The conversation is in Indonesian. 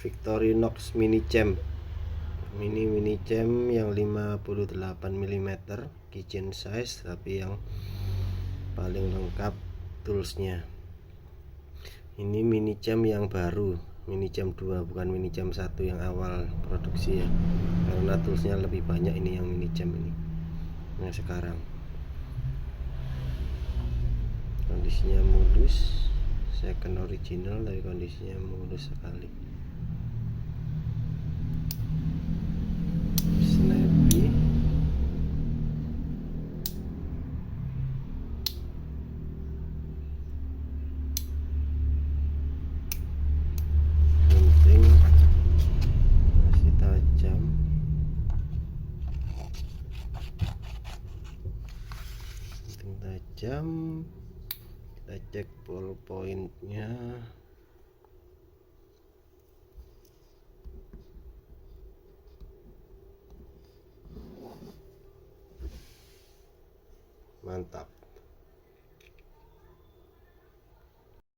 Victorinox mini champ yang 58 mm kitchen size, tapi yang paling lengkap toolsnya. Ini mini champ yang baru, mini champ 2, bukan mini champ 1 yang awal produksi ya, karena toolsnya lebih banyak. Ini yang mini champ ini yang sekarang. Kondisinya mulus, second original, tapi kondisinya mulus sekali. Snappy. Gunting masih tajam. Gunting tajam. Kita cek ballpointnya. Mantap.